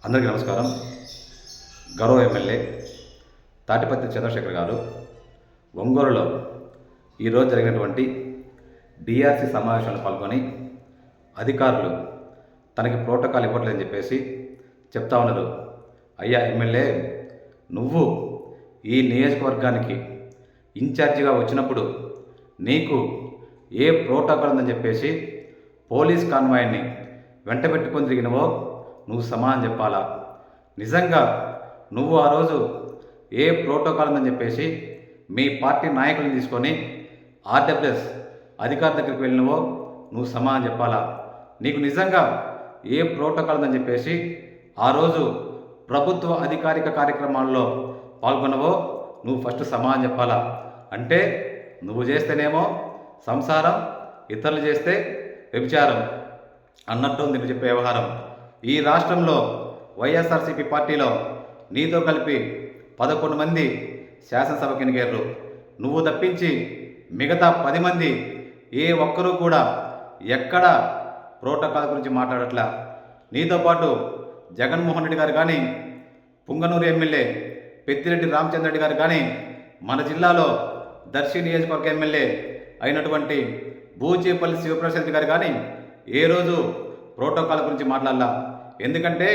అందరికీ నమస్కారం. గౌరవ ఎమ్మెల్యే తాటిపత్రి చంద్రశేఖర్ గారు ఒంగోలులో ఈరోజు జరిగినటువంటి డిఆర్సి సమావేశంలో పాల్గొని అధికారులు తనకి ప్రోటోకాల్ ఇవ్వట్లేదని చెప్పేసి చెప్తా ఉన్నారు. అయ్యా ఎమ్మెల్యే, నువ్వు ఈ నియోజకవర్గానికి ఇన్ఛార్జిగా వచ్చినప్పుడు నీకు ఏ ప్రోటోకాల్ ఉందని చెప్పేసి పోలీస్ కాన్వాయ్ని వెంట పెట్టుకొని తిరిగినవో నువ్వు సమాధానం చెప్పాలా. నిజంగా నువ్వు ఆ రోజు ఏ ప్రోటోకాల్ ఉందని చెప్పేసి మీ పార్టీ నాయకులను తీసుకొని ఆర్డబ్ల్యూఎస్ అధికారి దగ్గరికి వెళ్ళినవో నువ్వు సమాధానం చెప్పాలా. నీకు నిజంగా ఏ ప్రోటోకాల్ ఉందని చెప్పేసి ఆ రోజు ప్రభుత్వ అధికారిక కార్యక్రమాల్లో పాల్గొనవో నువ్వు ఫస్ట్ సమాధానం చెప్పాలా. అంటే నువ్వు చేస్తేనేమో సంసారం, ఇతరులు చేస్తే వ్యభిచారం అన్నట్టు నువ్వు చెప్పే వ్యవహారం. ఈ రాష్ట్రంలో వైఎస్ఆర్సీపీ పార్టీలో నీతో కలిపి 11 మంది శాసనసభకు ఎన్నికయ్యారు. నువ్వు తప్పించి మిగతా 10 మంది ఏ ఒక్కరూ కూడా ఎక్కడ ప్రోటోకాల్ గురించి మాట్లాడట్లా. నీతో పాటు జగన్మోహన్ రెడ్డి గారు కానీ, పుంగనూరు ఎమ్మెల్యే పెద్దిరెడ్డి రామచంద్రెడ్డి గారు కానీ, మన జిల్లాలో దర్శి నియోజకవర్గ ఎమ్మెల్యే అయినటువంటి బూచేపల్లి శివప్రసాద్ రెడ్డి గారు కానీ ఏ రోజు ప్రోటోకాల్ గురించి మాట్లాడాల. ఎందుకంటే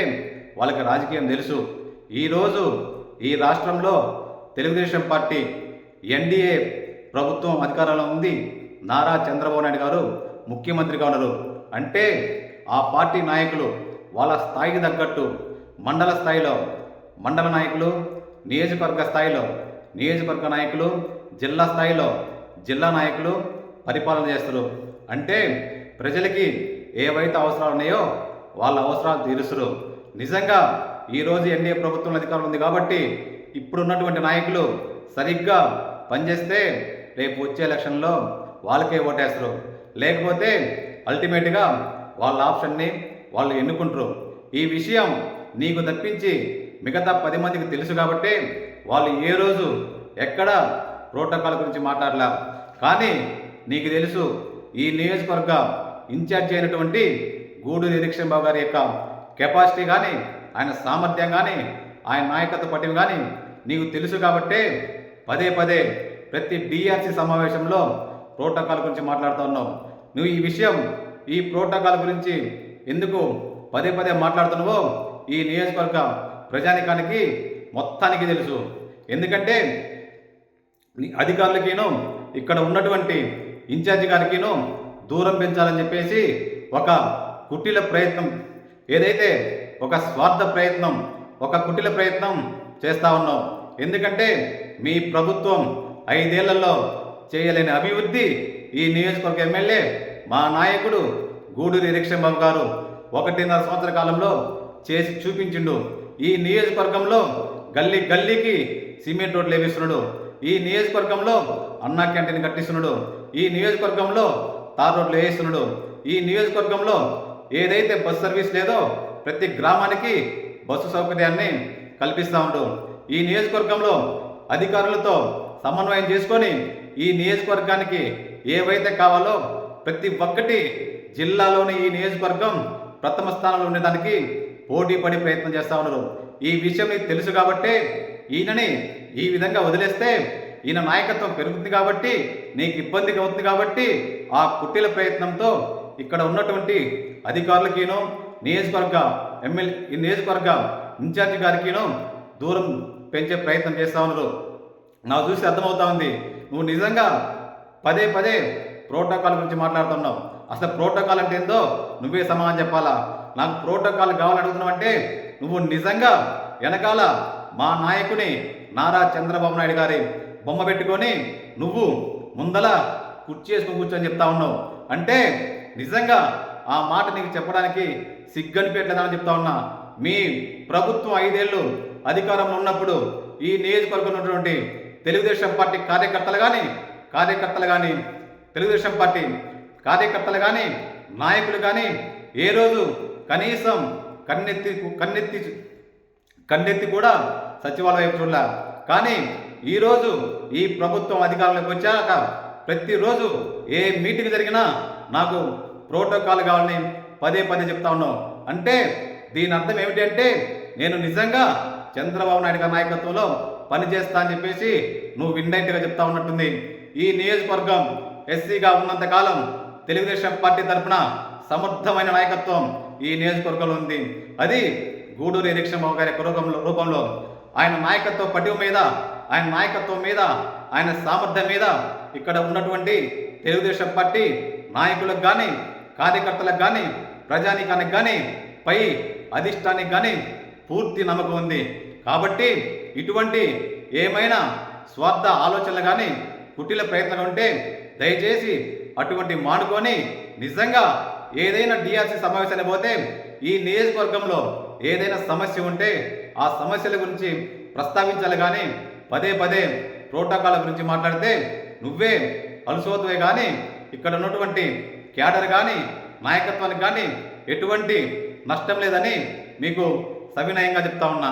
వాళ్ళకి రాజకీయం తెలుసు. ఈరోజు ఈ రాష్ట్రంలో తెలుగుదేశం పార్టీ ఎన్డీఏ ప్రభుత్వం అధికారంలో ఉంది. నారా చంద్రబాబు నాయుడు గారు ముఖ్యమంత్రిగా ఉన్నారు. అంటే ఆ పార్టీ నాయకులు వాళ్ళ స్థాయికి తగ్గట్టు మండల స్థాయిలో మండల నాయకులు, నియోజకవర్గ స్థాయిలో నియోజకవర్గ నాయకులు, జిల్లా స్థాయిలో జిల్లా నాయకులు పరిపాలన చేస్తారు. అంటే ప్రజలకి ఏవైతే అవసరాలు ఉన్నాయో వాళ్ళ అవసరాలు తీరుస్తారు. నిజంగా ఈరోజు ఎన్డీఏ ప్రభుత్వం అధికారం ఉంది కాబట్టి ఇప్పుడున్నటువంటి నాయకులు సరిగ్గా పనిచేస్తే రేపు వచ్చే ఎలక్షన్లో వాళ్ళకే ఓటేస్తారు. లేకపోతే అల్టిమేట్గా వాళ్ళ ఆప్షన్ని వాళ్ళు ఎన్నుకుంటారు. ఈ విషయం నీకు తప్పించి మిగతా 10 మందికి తెలుసు కాబట్టి వాళ్ళు ఏ రోజు ఎక్కడ ప్రోటోకాల్ గురించి మాట్లాడలే. కానీ నీకు తెలుసు ఈ నియోజకవర్గ ఇన్ఛార్జి అయినటువంటి గూడూరి నిరీక్షణ బాబు గారి యొక్క కెపాసిటీ కానీ, ఆయన సామర్థ్యం కానీ, ఆయన నాయకత్వ పట్టిన కానీ నీకు తెలుసు కాబట్టే పదే పదే ప్రతి డిఆర్సి సమావేశంలో ప్రోటోకాల్ గురించి మాట్లాడుతూ ఉన్నావు. నువ్వు ఈ విషయం, ఈ ప్రోటోకాల్ గురించి ఎందుకు పదే పదే మాట్లాడుతున్నావో ఈ నియోజకవర్గ ప్రజానికానికి మొత్తానికి తెలుసు. ఎందుకంటే అధికారులకిను ఇక్కడ ఉన్నటువంటి ఇన్ఛార్జి గారికిను దూరం పెంచాలని చెప్పేసి ఒక కుటిల ప్రయత్నం, ఏదైతే ఒక స్వార్థ ప్రయత్నం, ఒక కుటిల ప్రయత్నం చేస్తూ ఉన్నాం. ఎందుకంటే మీ ప్రభుత్వం 5 ఏళ్లలో చేయలేని అభివృద్ధి ఈ నియోజకవర్గ ఎమ్మెల్యే మా నాయకుడు గూడూరి నిరీక్షణ బాబు గారు 1.5 సంవత్సర కాలంలో చేసి చూపించిండు. ఈ నియోజకవర్గంలో గల్లీ గల్లీకి సిమెంట్ రోడ్లు వేపిస్తున్నాడు. ఈ నియోజకవర్గంలో అన్నా క్యాంటీన్ కట్టిస్తున్నాడు. ఈ నియోజకవర్గంలో తార్ రోడ్లు వేయిస్తున్నాడు. ఈ నియోజకవర్గంలో ఏదైతే బస్సు సర్వీస్ లేదో ప్రతి గ్రామానికి బస్సు సౌకర్యాన్ని కల్పిస్తూ ఉండు. ఈ నియోజకవర్గంలో అధికారులతో సమన్వయం చేసుకొని ఈ నియోజకవర్గానికి ఏవైతే కావాలో ప్రతి ఒక్కటి జిల్లాలోని ఈ నియోజకవర్గం ప్రథమ స్థానంలో ఉండేదానికి పోటీ పడి ప్రయత్నం చేస్తూ ఉన్నారు. ఈ విషయం నీకు తెలుసు కాబట్టే ఈయనని ఈ విధంగా వదిలేస్తే ఈయన నాయకత్వం పెరుగుతుంది కాబట్టి నీకు ఇబ్బందిగా అవుతుంది కాబట్టి ఆ కుట్టిల ప్రయత్నంతో ఇక్కడ ఉన్నటువంటి అధికారులకిను, నియోజకవర్గ ఎమ్మెల్యే నియోజకవర్గ ఇన్ఛార్జి గారికిను దూరం పెంచే ప్రయత్నం చేస్తూ ఉన్నారు. నాకు చూసి అర్థమవుతా ఉంది నువ్వు నిజంగా పదే పదే ప్రోటోకాల్ గురించి మాట్లాడుతున్నావు. అసలు ప్రోటోకాల్ అంటే ఏందో నువ్వే సమాధానం చెప్పాలా. నాకు ప్రోటోకాల్ కావాలని అడుగుతున్నావు అంటే నువ్వు నిజంగా వెనకాల మా నాయకుని నారా చంద్రబాబు నాయుడు గారి బొమ్మ పెట్టుకొని నువ్వు ముందల కుర్చీ చేసుకుని కూర్చొని చెప్తా ఉన్నావు. అంటే నిజంగా ఆ మాట నీకు చెప్పడానికి సిగ్గనిపెట్టలేదని చెప్తా ఉన్నా. మీ ప్రభుత్వం 5 ఏళ్ళు అధికారంలో ఉన్నప్పుడు ఈ నియోజకవర్గంలో ఉన్నటువంటి తెలుగుదేశం పార్టీ కార్యకర్తలు కానీ తెలుగుదేశం పార్టీ కార్యకర్తలు కానీ నాయకులు కానీ ఏ రోజు కనీసం కన్నెత్తి కూడా సచివాలయం వైపు చూడలే. కానీ ఈరోజు ఈ ప్రభుత్వం అధికారంలోకి వచ్చాక ప్రతిరోజు ఏ మీటింగ్ జరిగినా నాకు ప్రోటోకాల్ కావాలని పదే పదే చెప్తా ఉన్నావు. అంటే దీని అర్థం ఏమిటి అంటే నేను నిజంగా చంద్రబాబు నాయుడు గారి నాయకత్వంలో పనిచేస్తా అని చెప్పేసి నువ్వు ఇండైరెక్ట్గా చెప్తా ఉన్నట్టుంది. ఈ నియోజకవర్గం ఎస్సీగా ఉన్నంత కాలం తెలుగుదేశం పార్టీ తరఫున సమర్థమైన నాయకత్వం ఈ నియోజకవర్గంలో ఉంది. అది గూడూరి ఎరిక్షంబాబు గారి రూపంలో ఆయన నాయకత్వ పటిమ మీద, ఆయన నాయకత్వం మీద, ఆయన సామర్థ్యం మీద ఇక్కడ ఉన్నటువంటి తెలుగుదేశం పార్టీ నాయకులకు కానీ, కార్యకర్తలకు కానీ, ప్రజానీకానికి కానీ, పై అధిష్టానికి కానీ పూర్తి నమ్మకం ఉంది. కాబట్టి ఇటువంటి ఏమైనా స్వార్థ ఆలోచనలు కానీ, కుటిల ప్రయత్నం ఉంటే దయచేసి అటువంటి మానుకొని నిజంగా ఏదైనా డిఆర్సీ సమావేశానికి పోతే ఈ నియోజకవర్గంలో ఏదైనా సమస్య ఉంటే ఆ సమస్యల గురించి ప్రస్తావించాలి. కానీ పదే పదే ప్రోటోకాల్ గురించి మాట్లాడితే నువ్వే అలసోతువే కానీ ఇక్కడ ఉన్నటువంటి క్యాడర్ కానీ, నాయకత్వానికి కానీ ఎటువంటి నష్టం లేదని మీకు సవినయంగా చెప్తా ఉన్నా.